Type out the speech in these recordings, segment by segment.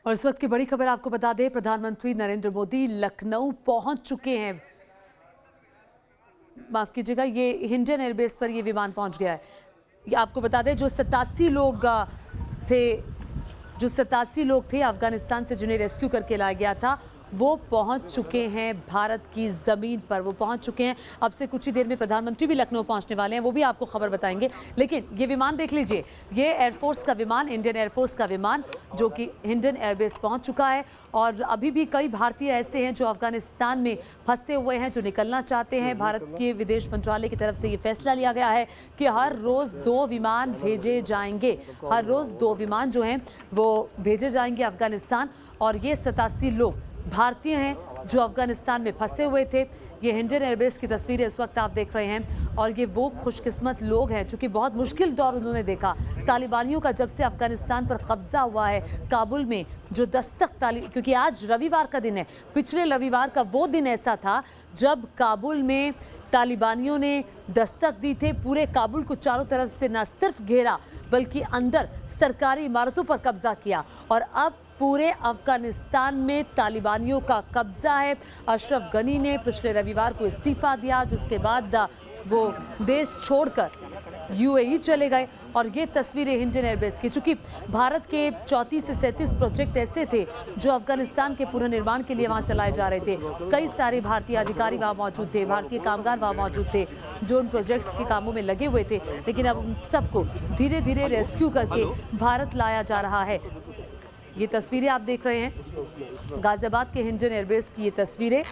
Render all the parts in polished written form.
और इस वक्त की बड़ी खबर आपको बता दें, प्रधानमंत्री नरेंद्र मोदी लखनऊ पहुंच चुके हैं। माफ कीजिएगा, ये हिंडन एयरबेस पर ये विमान पहुंच गया है। ये आपको बता दें, जो 87 लोग थे अफगानिस्तान से, जिन्हें रेस्क्यू करके लाया गया था, वो पहुंच चुके हैं भारत की ज़मीन पर। वो पहुंच चुके हैं। अब से कुछ ही देर में प्रधानमंत्री भी लखनऊ पहुंचने वाले हैं, वो भी आपको खबर बताएंगे। लेकिन ये विमान देख लीजिए, ये एयरफोर्स का विमान, इंडियन एयरफोर्स का विमान, जो कि हिंडन एयरबेस पहुंच चुका है। और अभी भी कई भारतीय ऐसे हैं जो अफगानिस्तान में फंसे हुए हैं, जो निकलना चाहते हैं। भारत के विदेश मंत्रालय की तरफ से ये फैसला लिया गया है कि हर रोज़ 2 विमान भेजे जाएंगे। हर रोज़ 2 विमान जो हैं वो भेजे जाएंगे अफगानिस्तान। और ये 87 लोग भारतीय हैं जो अफगानिस्तान में फंसे हुए थे। ये हिंडन एयरबेस की तस्वीरें इस वक्त आप देख रहे हैं। और ये वो खुशकिस्मत लोग हैं चूँकि बहुत मुश्किल दौर उन्होंने देखा। तालिबानियों का जब से अफगानिस्तान पर कब्जा हुआ है, काबुल में जो क्योंकि आज रविवार का दिन है, पिछले रविवार का वो दिन ऐसा था जब काबुल में तालिबानियों ने दस्तक दी थी। पूरे काबुल को चारों तरफ से न सिर्फ घेरा बल्कि अंदर सरकारी इमारतों पर कब्जा किया। और अब पूरे अफगानिस्तान में तालिबानियों का कब्जा है। अशरफ गनी ने पिछले रविवार को इस्तीफा दिया, जिसके बाद वो देश छोड़कर यूएई चले गए। और ये तस्वीरें हिंडन एयरबेस की, चूंकि भारत के 34 से 37 प्रोजेक्ट ऐसे थे जो अफगानिस्तान के पुनर्निर्माण के लिए वहाँ चलाए जा रहे थे। कई सारे भारतीय अधिकारी वहाँ मौजूद थे, भारतीय कामगार वहाँ मौजूद थे जो उन प्रोजेक्ट्स के कामों में लगे हुए थे। लेकिन अब उन सबको धीरे धीरे रेस्क्यू करके भारत लाया जा रहा है। ये तस्वीरें आप देख रहे हैं गाजियाबाद के हिंडन एयरबेस की। ये तस्वीरें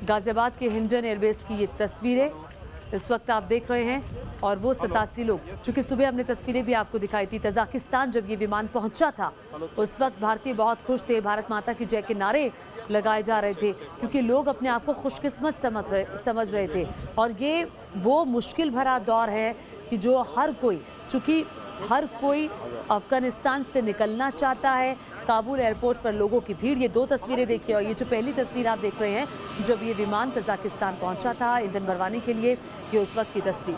गाजियाबाद के हिंडन एयरबेस की, ये तस्वीरें इस वक्त आप देख रहे हैं। और वो 87 लोग, चूँकि सुबह हमने तस्वीरें भी आपको दिखाई थी, तजाकिस्तान जब ये विमान पहुंचा था उस वक्त भारतीय बहुत खुश थे। भारत माता की जय के नारे लगाए जा रहे थे क्योंकि लोग अपने आप को खुशकिस्मत समझ रहे थे। और ये वो मुश्किल भरा दौर है कि जो चूँकि हर कोई अफगानिस्तान से निकलना चाहता है। काबुल एयरपोर्ट पर लोगों की भीड़, ये 2 तस्वीरें देखिए। और ये जो पहली तस्वीर आप देख रहे हैं जब ये विमान तजाकिस्तान पहुंचा था ईंधन भरवाने के लिए, ये उस वक्त की तस्वीर।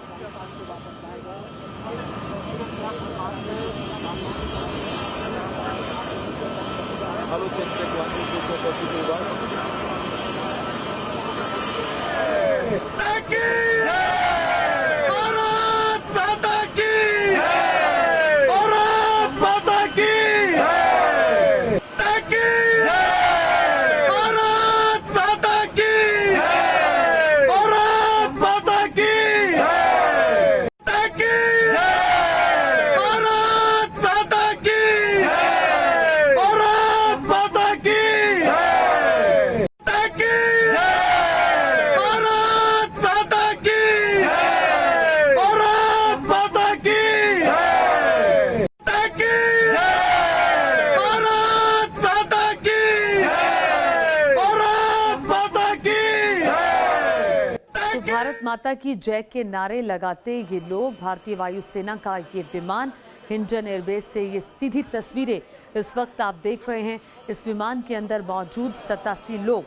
भारत माता की जय के नारे लगाते ये लोग, भारतीय वायुसेना का ये विमान हिंडन एयरबेस से, ये सीधी तस्वीरें इस वक्त आप देख रहे हैं। इस विमान के अंदर मौजूद 87 लोग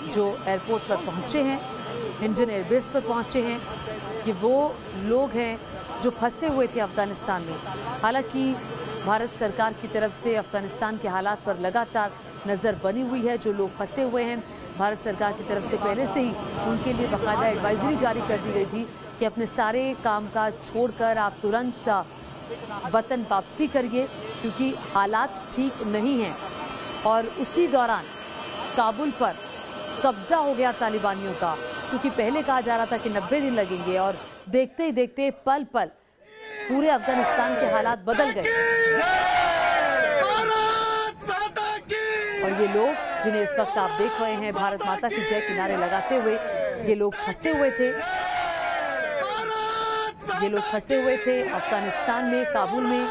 जो एयरपोर्ट पर पहुंचे हैं, हिंडन एयरबेस पर पहुंचे हैं, ये वो लोग हैं जो फंसे हुए थे अफगानिस्तान में। हालांकि भारत सरकार की तरफ से अफगानिस्तान के हालात पर लगातार नज़र बनी हुई है। जो लोग फंसे हुए हैं, भारत सरकार की तरफ से पहले से ही उनके लिए बाकायदा एडवाइजरी जारी कर दी गई थी कि अपने सारे कामकाज छोड़कर आप तुरंत वतन वापसी करिए क्योंकि हालात ठीक नहीं हैं। और उसी दौरान काबुल पर कब्जा हो गया तालिबानियों का, क्योंकि पहले कहा जा रहा था कि 90 दिन लगेंगे और देखते ही देखते पल पल पूरे अफगानिस्तान के हालात बदल गए। और ये लोग जिन्हें इस वक्त आप देख रहे हैं भारत माता की जय के नारे लगाते हुए, ये लोग फंसे हुए थे। ये लोग फंसे हुए थे अफगानिस्तान में, काबुल में।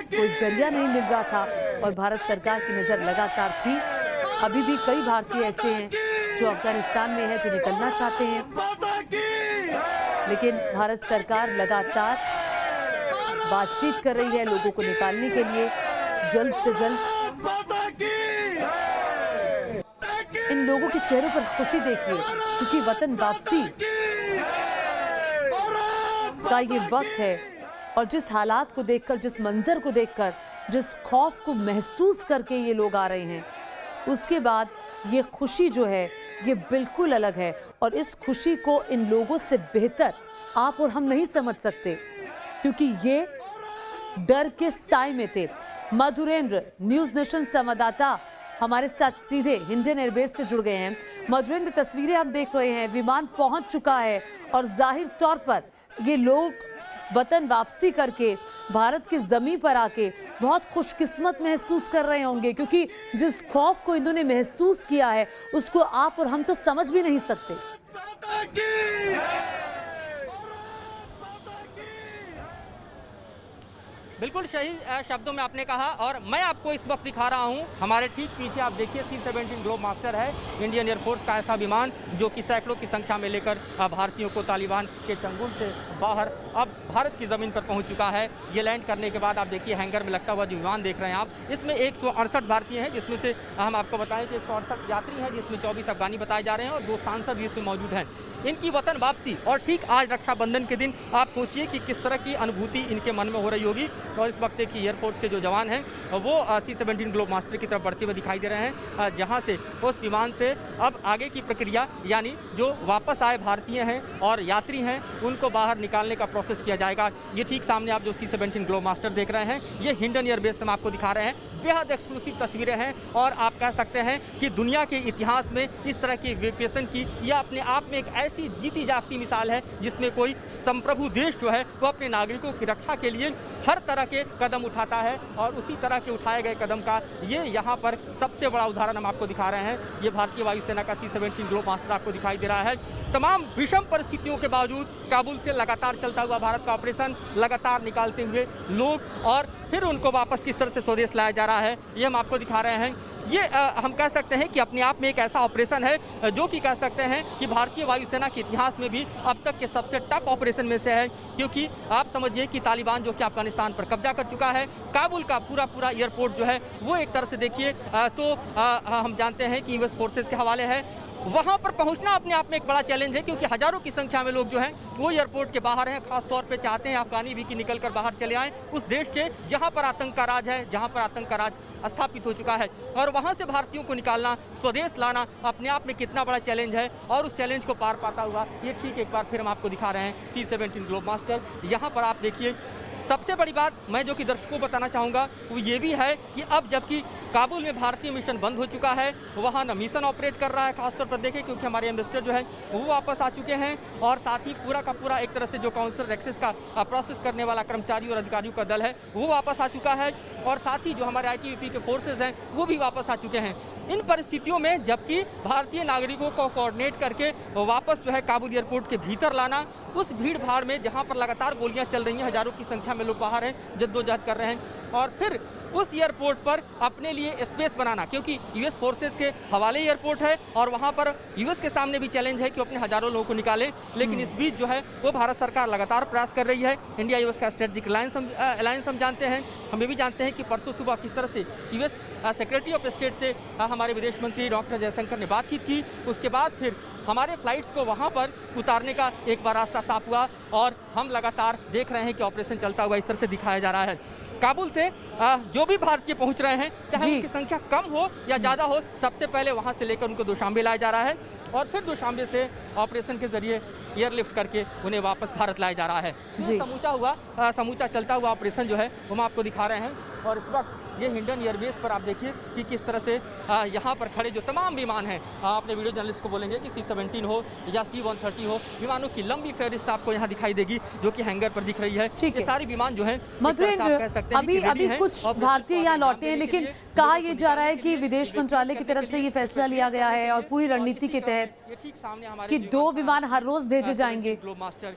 कोई जरिया नहीं मिल रहा था और भारत सरकार की नज़र लगातार थी। अभी भी कई भारतीय ऐसे हैं जो अफगानिस्तान में हैं, जो निकलना चाहते हैं। लेकिन भारत सरकार लगातार बातचीत कर रही है लोगों को निकालने के लिए जल्द से जल्द। इन लोगों के चेहरों पर खुशी देखिए क्योंकि वतन वापसी का ये वक्त है और जिस हालात को देखकर, जिस मंजर को देखकर, जिस खौफ को महसूस करके ये लोग आ रहे हैं, उसके बाद ये खुशी जो है ये बिल्कुल अलग है। और इस खुशी को इन लोगों से बेहतर आप और हम नहीं समझ सकते, क्योंकि ये डर के साए में थे। मधुरेंद्र, न्यूज़ नेशन संवाददाता, हमारे साथ सीधे इंडियन एयरबेस से जुड़ गए हैं। मधुरेंद्र, तस्वीरें हम देख रहे हैं, विमान पहुंच चुका है और जाहिर तौर पर ये लोग वतन वापसी करके भारत की ज़मीन पर आके बहुत खुशकिस्मत महसूस कर रहे होंगे, क्योंकि जिस खौफ को इन्होंने महसूस किया है उसको आप और हम तो समझ भी नहीं सकते। बिल्कुल सही शब्दों में आपने कहा। और मैं आपको इस वक्त दिखा रहा हूं, हमारे ठीक पीछे आप देखिए C-17 ग्लोब मास्टर है, इंडियन एयरफोर्स का ऐसा विमान जो कि सैकड़ों की संख्या में लेकर भारतीयों को तालिबान के चंगुल से बाहर अब भारत की ज़मीन पर पहुंच चुका है। ये लैंड करने के बाद आप देखिए हैंगर में लगता हुआ जो विमान देख रहे हैं आप, इसमें 168 भारतीय हैं, जिसमें से हम आपको बताएं कि 168 यात्री हैं, जिसमें 24 अफगानी बताए जा रहे हैं और 2 सांसद भी इसमें मौजूद हैं। इनकी वतन वापसी और ठीक आज रक्षाबंधन के दिन आप सोचिए कि किस तरह की अनुभूति इनके मन में हो रही होगी। और इस वक्त की एयरफोर्स के जो जवान हैं वो C-17 ग्लोब मास्टर की तरफ बढ़ते हुए दिखाई दे रहे हैं, जहां से उस विमान से अब आगे की प्रक्रिया, यानी जो वापस आए भारतीय हैं और यात्री हैं उनको बाहर निकालने का प्रोसेस किया जाएगा। ये ठीक सामने आप जो C-17 ग्लोब मास्टर देख रहे हैं, ये हिंडन एयरबेस से हम आपको दिखा रहे हैं। बेहद एक्सक्लूसिव तस्वीरें हैं और आप कह सकते हैं कि दुनिया के इतिहास में इस तरह की एविएशन की यह अपने आप में एक ऐसी जीती जागती मिसाल है, जिसमें कोई संप्रभु देश जो है वो अपने नागरिकों की रक्षा के लिए हर तरह के कदम उठाता है। और उसी तरह के उठाए गए कदम का ये यहाँ पर सबसे बड़ा उदाहरण हम आपको दिखा रहे हैं। ये भारतीय वायुसेना का C-17 ग्लोब मास्टर आपको दिखाई दे रहा है। तमाम विषम परिस्थितियों के बावजूद काबुल से लगातार चलता हुआ भारत का ऑपरेशन, लगातार निकालते हुए लोग और फिर उनको वापस किस तरह से स्वदेश लाया जा रहा है, ये हम आपको दिखा रहे हैं। ये हम कह सकते हैं कि अपने आप में एक ऐसा ऑपरेशन है जो कि कह सकते हैं कि भारतीय वायुसेना के इतिहास में भी अब तक के सबसे टफ ऑपरेशन में से है, क्योंकि आप समझिए कि तालिबान जो कि अफगानिस्तान पर कब्जा कर चुका है, काबुल का पूरा एयरपोर्ट जो है वो एक तरह से देखिए तो हम जानते हैं कि यूएस फोर्सेस के हवाले है। वहाँ पर पहुँचना अपने आप में एक बड़ा चैलेंज है, क्योंकि हज़ारों की संख्या में लोग जो हैं वो एयरपोर्ट के बाहर हैं। खास तौर पे चाहते हैं अफगानी भी कि निकल कर बाहर चले आएँ उस देश के जहाँ पर आतंक का राज है, जहाँ पर आतंक का राज स्थापित हो चुका है। और वहाँ से भारतीयों को निकालना, स्वदेश लाना अपने आप में कितना बड़ा चैलेंज है। और उस चैलेंज को पार पाता हुआ ये ठीक एक बार फिर हम आपको दिखा रहे हैं C-17 ग्लोब मास्टर। यहाँ पर आप देखिए, सबसे बड़ी बात मैं जो कि दर्शकों को बताना चाहूँगा वो ये भी है कि अब जबकि काबुल में भारतीय मिशन बंद हो चुका है, वहाँ न मिशन ऑपरेट कर रहा है, खासतौर पर देखें क्योंकि हमारे एम्बेसडर जो है वो वापस आ चुके हैं, और साथ ही पूरा का पूरा एक तरह से जो काउंसलर एक्सेस का प्रोसेस करने वाला कर्मचारी और अधिकारियों का दल है वो वापस आ चुका है, और साथ ही जो हमारे ITBP के फोर्सेज हैं वो भी वापस आ चुके हैं। इन परिस्थितियों में जबकि भारतीय नागरिकों को कोऑर्डिनेट करके वापस जो है काबुल एयरपोर्ट के भीतर लाना, उस भीड़ भाड़ में जहाँ पर लगातार गोलियाँ चल रही हैं, हज़ारों की संख्या में लोग बाहर हैं, जद्दोजहद कर रहे हैं, और फिर उस एयरपोर्ट पर अपने लिए स्पेस बनाना, क्योंकि यूएस फोर्सेस के हवाले एयरपोर्ट है और वहाँ पर यूएस के सामने भी चैलेंज है कि अपने हज़ारों लोगों को निकाले। लेकिन इस बीच जो है वो भारत सरकार लगातार प्रयास कर रही है। इंडिया यूएस का स्ट्रेटेजिक अलायंस हम जानते हैं। हम ये भी जानते हैं कि परसों सुबह किस तरह से यूएस सेक्रेटरी ऑफ स्टेट से हमारे विदेश मंत्री डॉक्टर जयशंकर ने बातचीत की। उसके बाद फिर हमारे फ्लाइट्स को वहाँ पर उतारने का एक बार रास्ता साफ हुआ, और हम लगातार देख रहे हैं कि ऑपरेशन चलता हुआ इस तरह से दिखाया जा रहा है। काबुल से जो भी भारतीय पहुंच रहे हैं, चाहे उनकी संख्या कम हो या ज़्यादा हो, सबसे पहले वहां से लेकर उनको दुशांबे लाया जा रहा है, और फिर दुशांबे से ऑपरेशन के जरिए एयरलिफ्ट करके उन्हें वापस भारत लाया जा रहा है। समूचा चलता हुआ ऑपरेशन जो है वो हम आपको दिखा रहे हैं। और इस वक्त ये हिंडन एयरबेस पर आप देखिए कि किस तरह से यहाँ पर खड़े जो तमाम विमान हैं, अपने वीडियो जर्नलिस्ट को बोलेंगे कि C-17 हो या C-130 हो, विमानों की लंबी फहरिस्त आपको यहाँ दिखाई देगी जो कि हैंगर पर दिख रही है। ये सारे विमान जो हैं, मधुरेंद्र, अभी कुछ भारतीय यहाँ लौटे हैं, लेकिन कहा यह जा रहा है कि विदेश मंत्रालय की तरफ से ये फैसला लिया गया है और पूरी रणनीति के तहत कि 2 विमान हर रोज भेजे जाएंगे। Globe master